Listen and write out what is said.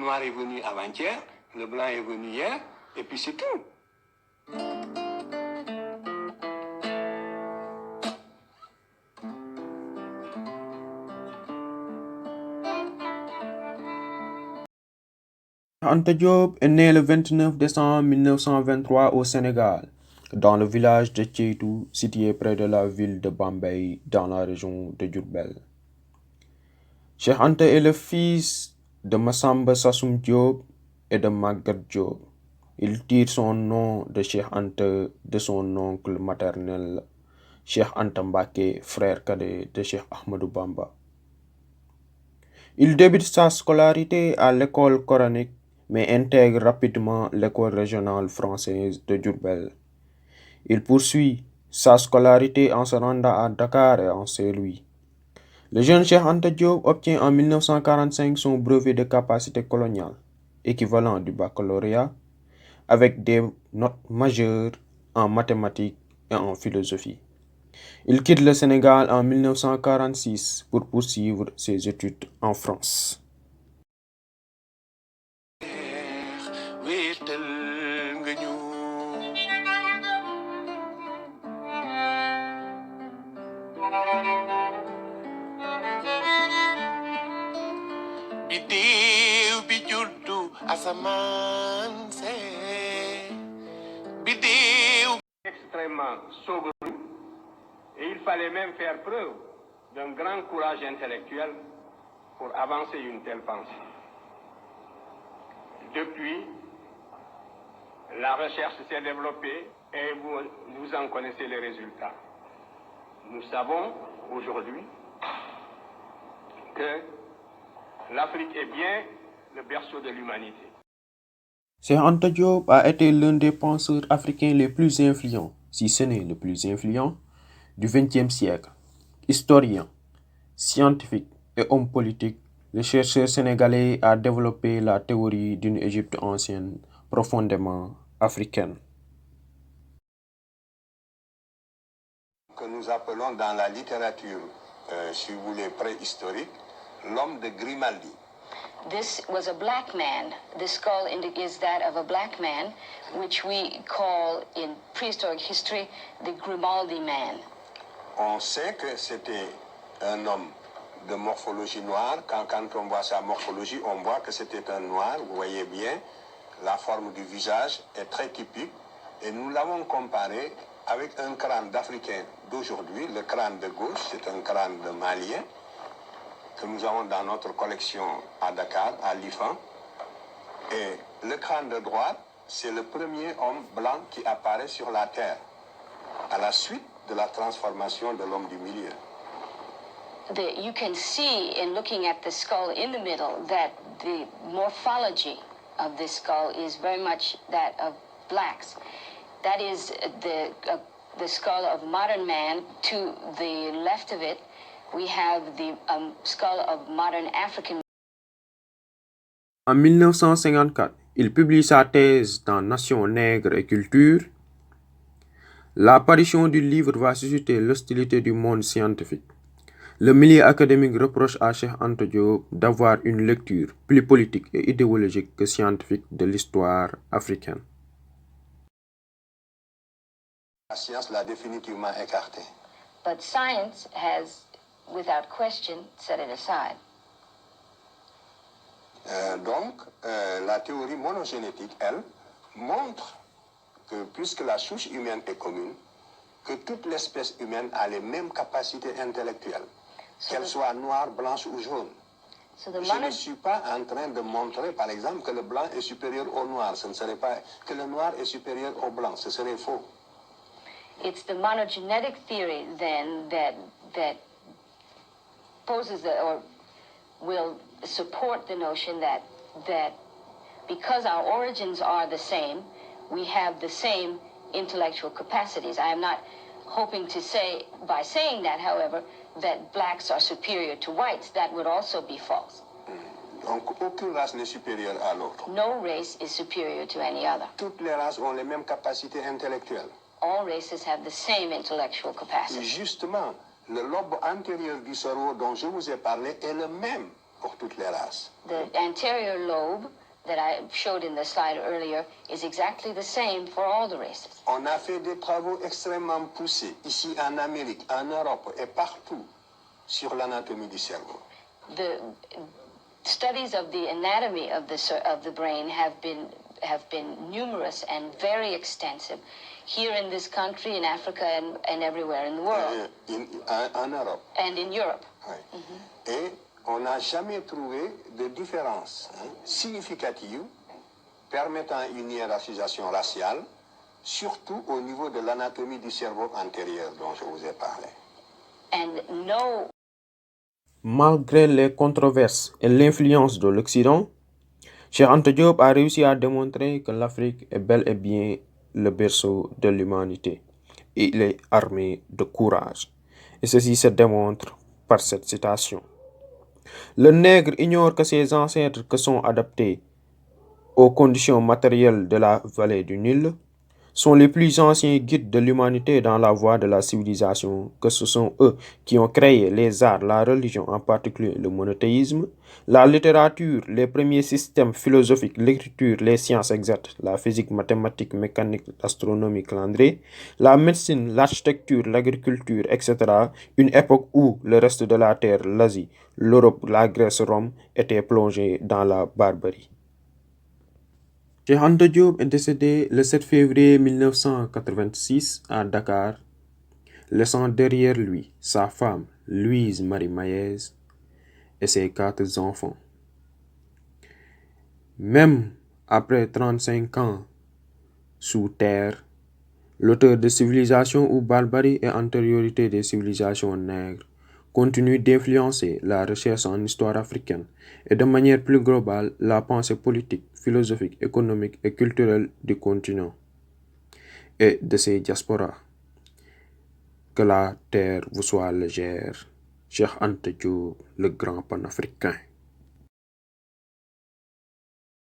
Le noir est venu avant-hier, le blanc est venu hier, et puis c'est tout. Anta Diop est né le 29 décembre 1923 au Sénégal, dans le village de Tcheitou, situé près de la ville de Bambey, dans la région de Diourbel. Cheikh Anta est le fils de Massamba Sassoum Diop et de Maguette Diop. Il tire son nom de Cheikh Anta de son oncle maternel, Cheikh Anta Mbacké, frère cadet de Cheikh Ahmadou Bamba. Il débute sa scolarité à l'école coranique, mais intègre rapidement l'école régionale française de Diourbel. Il poursuit sa scolarité en se rendant à Dakar et en Saint-Louis. Le jeune Cheikh Anta Diop obtient en 1945 son brevet de capacité coloniale, équivalent du baccalauréat, avec des notes majeures en mathématiques et en philosophie. Il quitte le Sénégal en 1946 pour poursuivre ses études en France. Extrêmement saugrenu, et il fallait même faire preuve d'un grand courage intellectuel pour avancer une telle pensée. Depuis, la recherche s'est développée et vous en connaissez les résultats. Nous savons aujourd'hui que l'Afrique est bien le berceau de l'humanité. Cheikh Anta Diop a été l'un des penseurs africains les plus influents, si ce n'est le plus influent, du XXe siècle. Historien, scientifique et homme politique, le chercheur sénégalais a développé la théorie d'une Égypte ancienne profondément africaine. Que nous appelons dans la littérature, si vous voulez, préhistorique, l'homme de Grimaldi. This was a black man. The skull is that of a black man, which we call in prehistoric history the Grimaldi man. On sait que c'était un homme de morphologie noire. Quand on voit sa morphologie, on voit que c'était un noir. Vous voyez bien, la forme du visage est très typique. Et nous l'avons comparé avec un crâne d'Africain d'aujourd'hui. Le crâne de gauche, c'est un crâne de Malien que nous avons dans notre collection à Dakar, à l'IFAN. Et le crâne de droite, c'est le premier homme blanc qui apparaît sur la Terre, à la suite de la transformation de l'homme du milieu. You can see in looking at the skull in the middle that the morphology of this skull is very much that of blacks. That is the skull of modern man. To the left of it, we have the skull of modern African. En 1954, il publie sa thèse dans Nations nègres et culture. L'apparition du livre va susciter l'hostilité du monde scientifique. Le milieu académique reproche à Cheikh Anta Diop d'avoir une lecture plus politique et idéologique que scientifique de l'histoire africaine. La science l'a définitivement écarté. But science has, without question, set it aside. Donc, la théorie monogénétique, elle, montre que puisque la souche humaine est commune, que toute l'espèce humaine a les mêmes capacités intellectuelles, qu'elle soit noire, blanche ou jaune. Je ne suis pas en train de montrer, par exemple, que le blanc est supérieur au noir. Ce ne serait pas que le noir est supérieur au blanc. Ce serait faux. It's the monogenetic theory then that poses or will support the notion that because our origins are the same, we have the same intellectual capacities. I am not hoping to say, by saying that, however, that blacks are superior to whites. That would also be false. Donc, aucune race n'est supérieure à l'autre. No race is superior to any other. Toutes les races ont les mêmes capacités intellectuelles. All races have the same intellectual capacity. Justement, le lobe antérieur du cerveau dont je vous ai parlé est le même pour toutes les races. The anterior lobe that I showed in the slide earlier is exactly the same for all the races. On a fait des travaux extrêmement poussés ici en Amérique, en Europe et partout sur l'anatomie du cerveau. The studies of the anatomy of the brain have been numerous and very extensive here in this country, in Africa, and everywhere in the world. En Europe. And in Europe. Oui. Et on n'a jamais trouvé de différence significative permettant une hiérarchisation raciale, surtout au niveau de l'anatomie du cerveau antérieur dont je vous ai parlé. And no. Malgré les controverses et l'influence de l'Occident, Cheikh Anta Diop a réussi à démontrer que l'Afrique est bel et bien le berceau de l'humanité. Et il est armé de courage. Et ceci se démontre par cette citation. Le nègre ignore que ses ancêtres que sont adaptés aux conditions matérielles de la vallée du Nil sont les plus anciens guides de l'humanité dans la voie de la civilisation, que ce sont eux qui ont créé les arts, la religion, en particulier le monothéisme, la littérature, les premiers systèmes philosophiques, l'écriture, les sciences exactes, la physique, mathématiques, mécanique, l'astronomie, calendrier, la médecine, l'architecture, l'agriculture, etc. Une époque où le reste de la Terre, l'Asie, l'Europe, la Grèce, Rome étaient plongés dans la barbarie. Cheikh Anta Diop est décédé le 7 février 1986 à Dakar, laissant derrière lui sa femme Louise Marie Maïez et ses 4 enfants. Même après 35 ans sous terre, l'auteur de Civilisation ou barbarie et antériorité des civilisations nègres continue d'influencer la recherche en histoire africaine et de manière plus globale la pensée politique, philosophique, économique et culturelle du continent et de ses diasporas. Que la terre vous soit légère. Cheikh Anta Diop, le grand panafricain.